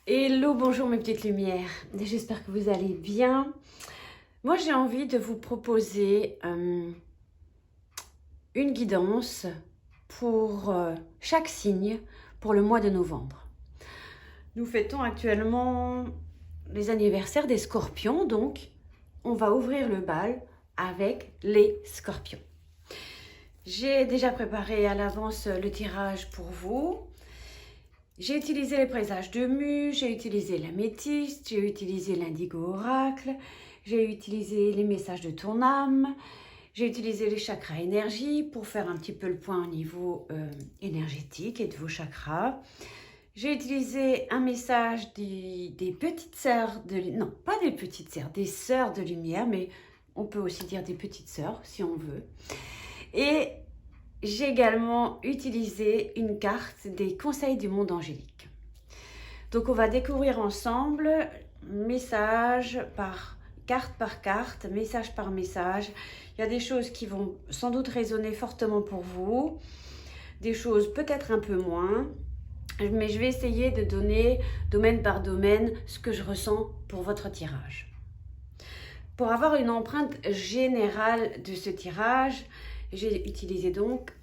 Hello, bonjour mes petites lumières, j'espère que vous allez bien. Moi j'ai envie de vous proposer une guidance pour chaque signe pour le mois de novembre. Nous fêtons actuellement les anniversaires des scorpions, donc on va ouvrir le bal avec les scorpions. J'ai déjà préparé à l'avance le tirage pour vous. J'ai utilisé les présages de Mu, j'ai utilisé l'améthyste, j'ai utilisé l'indigo oracle, j'ai utilisé les messages de ton âme, j'ai utilisé les chakras énergie pour faire un petit peu le point au niveau énergétique et de vos chakras. J'ai utilisé un message des petites sœurs de... Non, pas des petites sœurs, des sœurs de lumière, mais on peut aussi dire des petites sœurs si on veut. Et j'ai également utilisé une carte des conseils du monde angélique. Donc on va découvrir ensemble, message par carte, message par message. Il y a des choses qui vont sans doute résonner fortement pour vous, des choses peut-être un peu moins, mais je vais essayer de donner domaine par domaine ce que je ressens pour votre tirage. Pour avoir une empreinte générale de ce tirage, j'ai utilisé donc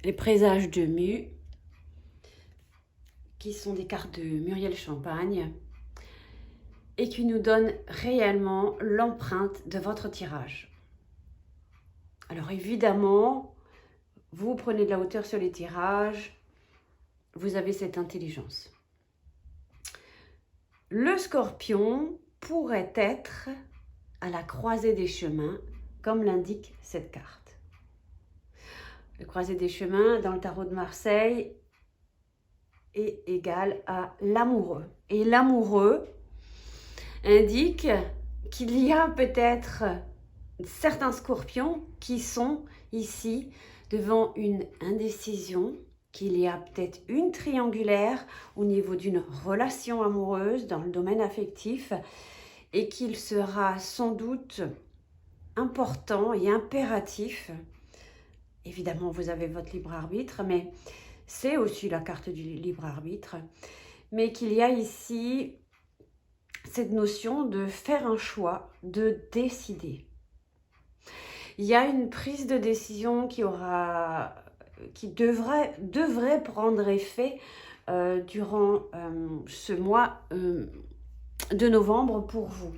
les présages de Mu, qui sont des cartes de Muriel Champagne et qui nous donnent réellement l'empreinte de votre tirage. Alors évidemment, vous prenez de la hauteur sur les tirages, vous avez cette intelligence. Le scorpion pourrait être à la croisée des chemins, comme l'indique cette carte. Le croisée des chemins dans le tarot de Marseille est égal à l'amoureux. Et l'amoureux indique qu'il y a peut-être certains scorpions qui sont ici devant une indécision, qu'il y a peut-être une triangulaire au niveau d'une relation amoureuse dans le domaine affectif et qu'il sera sans doute important et impératif. Évidemment, vous avez votre libre arbitre, mais c'est aussi la carte du libre arbitre, mais qu'il y a ici cette notion de faire un choix, de décider. Il y a une prise de décision qui devrait prendre effet durant ce mois de novembre pour vous.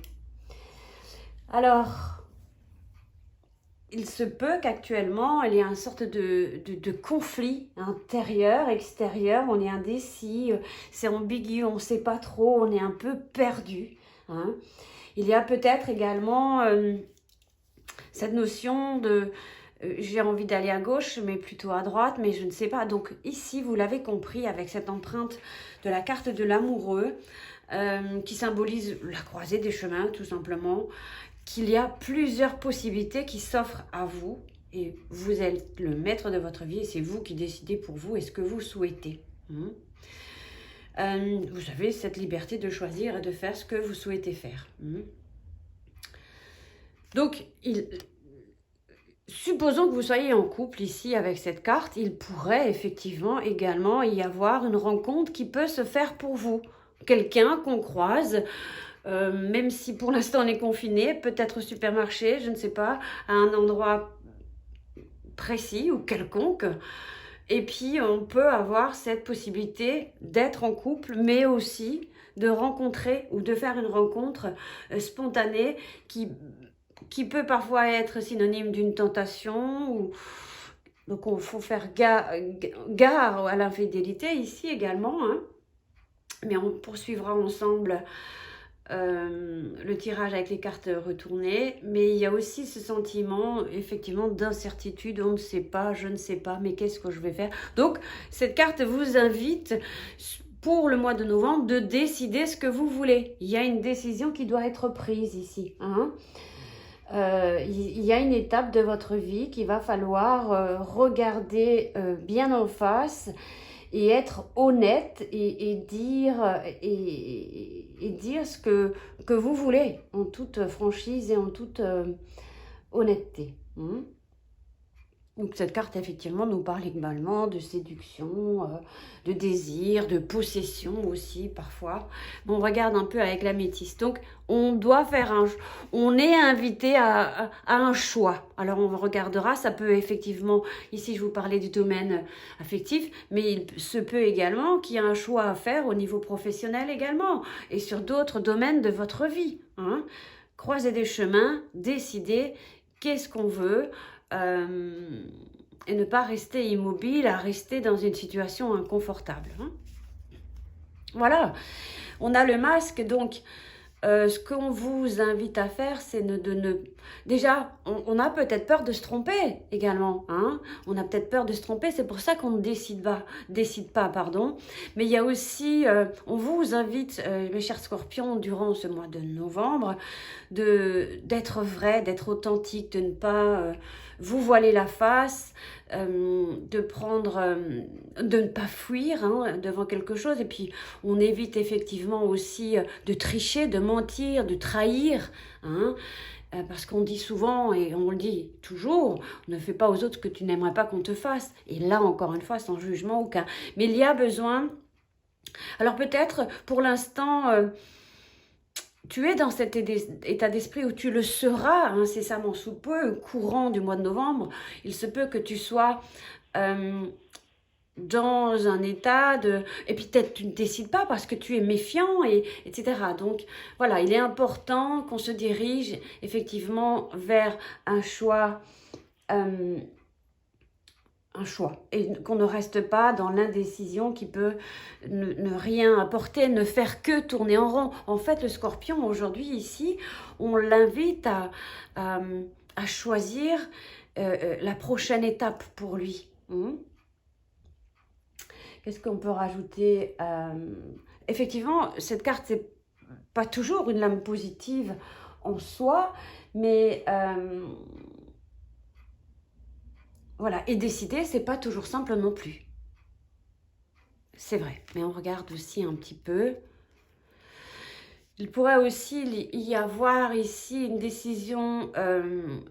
Alors, il se peut qu'actuellement, il y ait une sorte de conflit intérieur, extérieur, on est indécis, c'est ambigu, on ne sait pas trop, on est un peu perdu. Hein. Il y a peut-être également cette notion de j'ai envie d'aller à gauche, mais plutôt à droite, mais je ne sais pas. Donc ici, vous l'avez compris, avec cette empreinte de la carte de l'amoureux, qui symbolise la croisée des chemins, tout simplement, qu'il y a plusieurs possibilités qui s'offrent à vous et vous êtes le maître de votre vie et c'est vous qui décidez pour vous et ce que vous souhaitez. Vous avez cette liberté de choisir et de faire ce que vous souhaitez faire. Donc, supposons que vous soyez en couple ici avec cette carte, il pourrait effectivement également y avoir une rencontre qui peut se faire pour vous. Quelqu'un qu'on croise, même si pour l'instant on est confiné, peut-être au supermarché, je ne sais pas, à un endroit précis ou quelconque. Et puis on peut avoir cette possibilité d'être en couple, mais aussi de rencontrer ou de faire une rencontre spontanée qui peut parfois être synonyme d'une tentation. Donc il faut faire gare à l'infidélité ici également. Hein. Mais on poursuivra ensemble le tirage avec les cartes retournées, mais il y a aussi ce sentiment effectivement d'incertitude, on ne sait pas, je ne sais pas, mais qu'est-ce que je vais faire? Donc cette carte vous invite pour le mois de novembre de décider ce que vous voulez. Il y a une décision qui doit être prise ici. Hein. Il y a une étape de votre vie qu'il va falloir regarder bien en face et être honnête et dire ce que vous voulez en toute franchise et en toute honnêteté. Donc cette carte, effectivement, nous parle également de séduction, de désir, de possession aussi, parfois. Mais on regarde un peu avec l'améthyste. Donc, on doit faire on est invité à un choix. Alors, on regardera, ça peut effectivement, ici, je vous parlais du domaine affectif, mais il se peut également qu'il y ait un choix à faire au niveau professionnel également, et sur d'autres domaines de votre vie. Hein. Croiser des chemins, décider qu'est-ce qu'on veut, et ne pas rester immobile, à rester dans une situation inconfortable. Hein. Voilà, on a le masque, donc ce qu'on vous invite à faire, c'est de ne... Déjà, on a peut-être peur de se tromper également. Hein. On a peut-être peur de se tromper, c'est pour ça qu'on ne décide pas, pardon. Mais il y a aussi, on vous invite, mes chers scorpions, durant ce mois de novembre, d'être vrai, d'être authentique, de ne pas vous voiler la face, de ne pas fuir hein, devant quelque chose. Et puis, on évite effectivement aussi de tricher, de mentir, de trahir. Hein, parce qu'on dit souvent, et on le dit toujours, ne fais pas aux autres ce que tu n'aimerais pas qu'on te fasse. Et là, encore une fois, sans jugement aucun. Mais il y a besoin... Alors peut-être, pour l'instant... tu es dans cet état d'esprit où tu le seras incessamment sous peu, courant du mois de novembre. Il se peut que tu sois dans un état de... Et puis peut-être tu ne décides pas parce que tu es méfiant, etc. Donc voilà, il est important qu'on se dirige effectivement vers un choix et qu'on ne reste pas dans l'indécision qui peut ne rien apporter, ne faire que tourner en rond. En fait, le scorpion, aujourd'hui, ici, on l'invite à choisir la prochaine étape pour lui. Qu'est-ce qu'on peut rajouter effectivement, cette carte, c'est pas toujours une lame positive en soi, mais... voilà, et décider, c'est pas toujours simple non plus. C'est vrai, mais on regarde aussi un petit peu. Il pourrait aussi y avoir ici une décision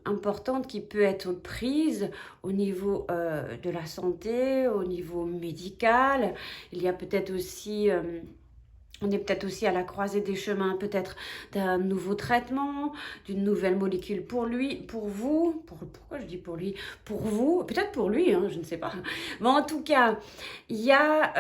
importante qui peut être prise au niveau de la santé, au niveau médical. Il y a peut-être aussi... on est peut-être aussi à la croisée des chemins, peut-être d'un nouveau traitement, d'une nouvelle molécule pour lui, pour vous. Pourquoi je dis pour lui? Pour vous, peut-être pour lui, hein, je ne sais pas. Mais en tout cas, il y a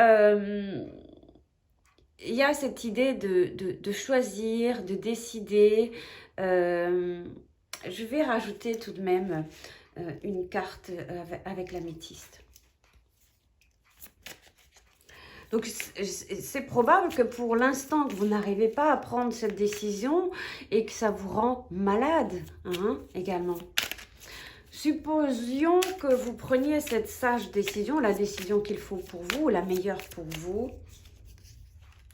cette idée de choisir, de décider. Je vais rajouter tout de même une carte avec l'améthyste. Donc, c'est probable que pour l'instant, vous n'arrivez pas à prendre cette décision et que ça vous rend malade hein, également. Supposions que vous preniez cette sage décision, la décision qu'il faut pour vous, la meilleure pour vous.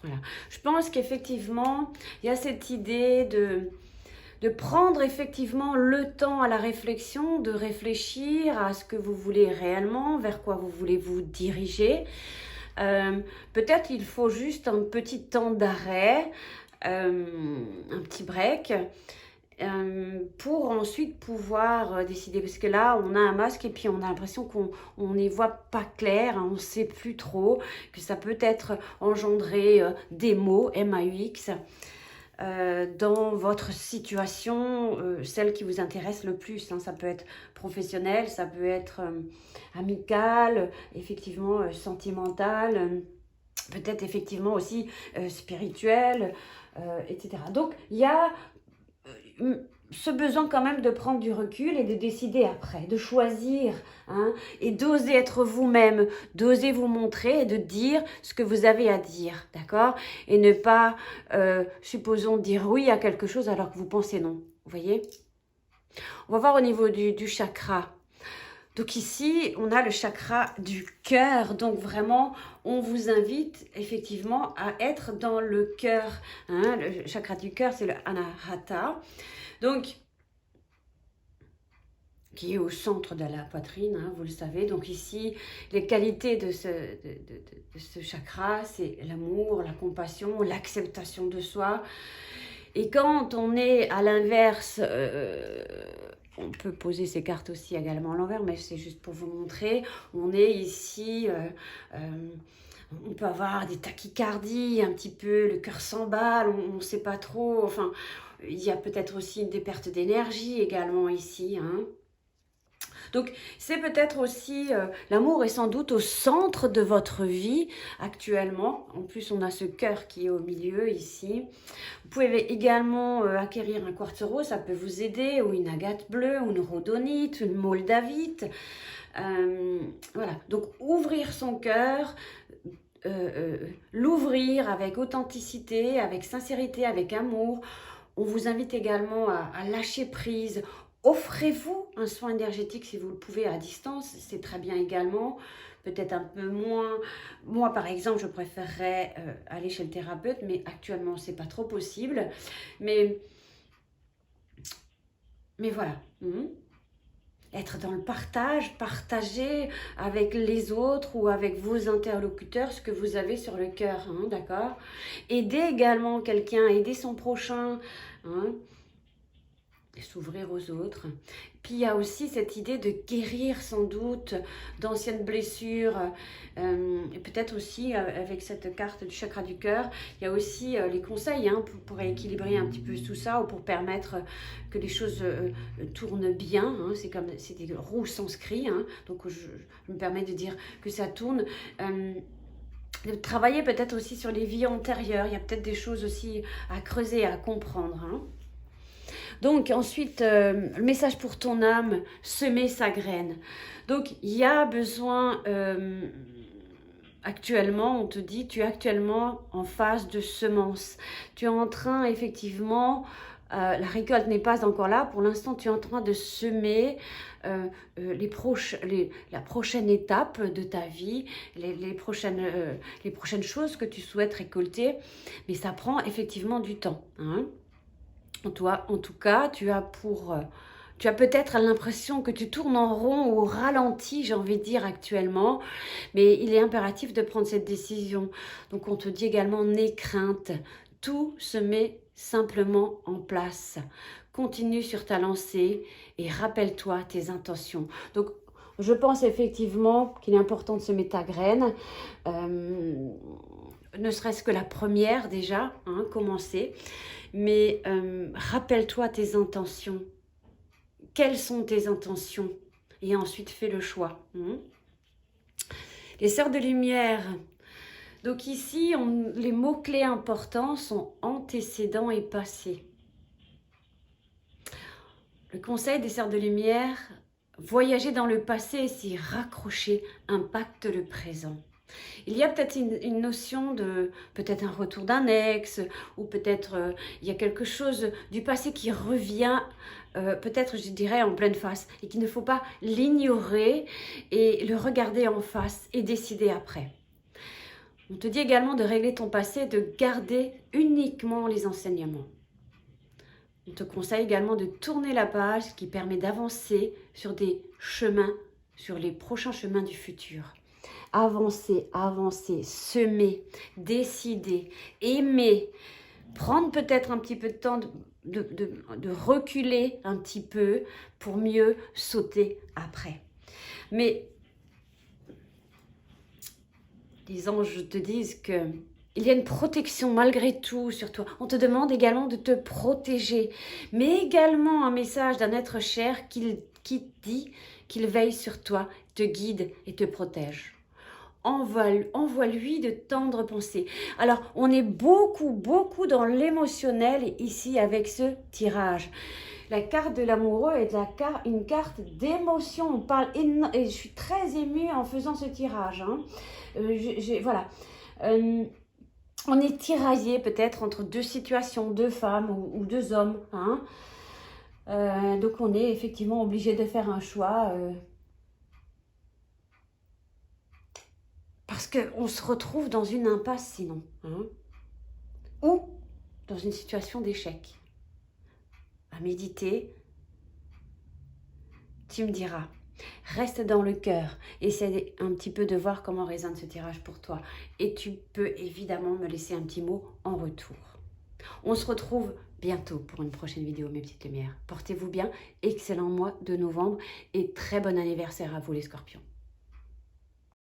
Voilà. Je pense qu'effectivement, il y a cette idée de prendre effectivement le temps à la réflexion, de réfléchir à ce que vous voulez réellement, vers quoi vous voulez vous diriger. Peut-être il faut juste un petit temps d'arrêt, un petit break, pour ensuite pouvoir décider. Parce que là, on a un masque et puis on a l'impression qu'on n'y voit pas clair, hein, on ne sait plus trop, que ça peut être engendré des mots, M-A-U-X, dans votre situation, celle qui vous intéresse le plus. Hein. Ça peut être professionnel, ça peut être amical, effectivement sentimental, peut-être effectivement aussi spirituel, etc. Donc, il y a ce besoin quand même de prendre du recul et de décider après, de choisir hein, et d'oser être vous-même, d'oser vous montrer et de dire ce que vous avez à dire, d'accord? Et ne pas, supposons, dire oui à quelque chose alors que vous pensez non, vous voyez? On va voir au niveau du chakra. Donc ici, on a le chakra du cœur. Donc vraiment, on vous invite effectivement à être dans le cœur. Hein. Le chakra du cœur, c'est le Anahata. Donc, qui est au centre de la poitrine, hein, vous le savez. Donc ici, les qualités de ce chakra, c'est l'amour, la compassion, l'acceptation de soi. Et quand on est à l'inverse on peut poser ces cartes aussi également à l'envers, mais c'est juste pour vous montrer. On est ici, on peut avoir des tachycardies, un petit peu, le cœur s'emballe, on ne sait pas trop. Enfin, il y a peut-être aussi des pertes d'énergie également ici, hein. Donc, c'est peut-être aussi, l'amour est sans doute au centre de votre vie actuellement. En plus, on a ce cœur qui est au milieu ici. Vous pouvez également acquérir un quartz rose, ça peut vous aider, ou une agate bleue, ou une rhodonite, une moldavite. Voilà, donc ouvrir son cœur, l'ouvrir avec authenticité, avec sincérité, avec amour. On vous invite également à lâcher prise. Offrez-vous un soin énergétique si vous le pouvez à distance, c'est très bien également. Peut-être un peu moins. Moi, par exemple, je préférerais aller chez le thérapeute, mais actuellement, c'est pas trop possible. Mais voilà. Être dans le partage, partager avec les autres ou avec vos interlocuteurs ce que vous avez sur le cœur, hein, d'accord? Aider également quelqu'un, aider son prochain, hein, et s'ouvrir aux autres. Puis il y a aussi cette idée de guérir sans doute d'anciennes blessures, et peut-être aussi avec cette carte du chakra du cœur, il y a aussi les conseils hein, pour équilibrer un petit peu tout ça ou pour permettre que les choses tournent bien. Hein, c'est des roues s'inscrits, hein, donc je me permets de dire que ça tourne. De travailler peut-être aussi sur les vies antérieures, il y a peut-être des choses aussi à creuser, à comprendre. Hein. Donc ensuite, le message pour ton âme, semer sa graine. Donc il y a besoin, actuellement, on te dit, tu es actuellement en phase de semence. Tu es en train, effectivement, la récolte n'est pas encore là. Pour l'instant, tu es en train de semer la prochaine étape de ta vie, les prochaines choses que tu souhaites récolter. Mais ça prend effectivement du temps, hein. Toi, en tout cas, tu as peut-être l'impression que tu tournes en rond ou au ralenti, j'ai envie de dire actuellement, mais il est impératif de prendre cette décision. Donc on te dit également, n'aie crainte, tout se met simplement en place. Continue sur ta lancée et rappelle-toi tes intentions. Donc je pense effectivement qu'il est important de semer ta graine, ne serait-ce que la première déjà, hein, commencer. Mais rappelle-toi tes intentions. Quelles sont tes intentions? Et ensuite, fais le choix. Les sœurs de lumière. Donc ici, les mots-clés importants sont antécédent et passé. Le conseil des sœurs de lumière, voyager dans le passé et s'y raccrocher impacte le présent. Il y a peut-être une notion de peut-être un retour d'un ex ou peut-être il y a quelque chose du passé qui revient peut-être je dirais en pleine face et qu'il ne faut pas l'ignorer et le regarder en face et décider après. On te dit également de régler ton passé, de garder uniquement les enseignements. On te conseille également de tourner la page, ce qui permet d'avancer sur des chemins, sur les prochains chemins du futur. Avancer, semer, décider, aimer, prendre peut-être un petit peu de temps de reculer un petit peu pour mieux sauter après. Mais les anges te disent que il y a une protection malgré tout sur toi. On te demande également de te protéger, mais également un message d'un être cher qui dit qu'il veille sur toi, te guide et te protège. Envoie-lui de tendres pensées. Alors, on est beaucoup dans l'émotionnel ici avec ce tirage. La carte de l'amoureux est une carte d'émotion. On parle et je suis très émue en faisant ce tirage. Hein. Voilà. On est tiraillé peut-être entre deux situations, deux femmes ou deux hommes. Hein. Donc, on est effectivement obligé de faire un choix. Parce qu'on se retrouve dans une impasse sinon. Hein, ou dans une situation d'échec. À méditer, tu me diras. Reste dans le cœur. Essaie un petit peu de voir comment résonne ce tirage pour toi. Et tu peux évidemment me laisser un petit mot en retour. On se retrouve bientôt pour une prochaine vidéo, mes petites lumières. Portez-vous bien, excellent mois de novembre et très bon anniversaire à vous les scorpions.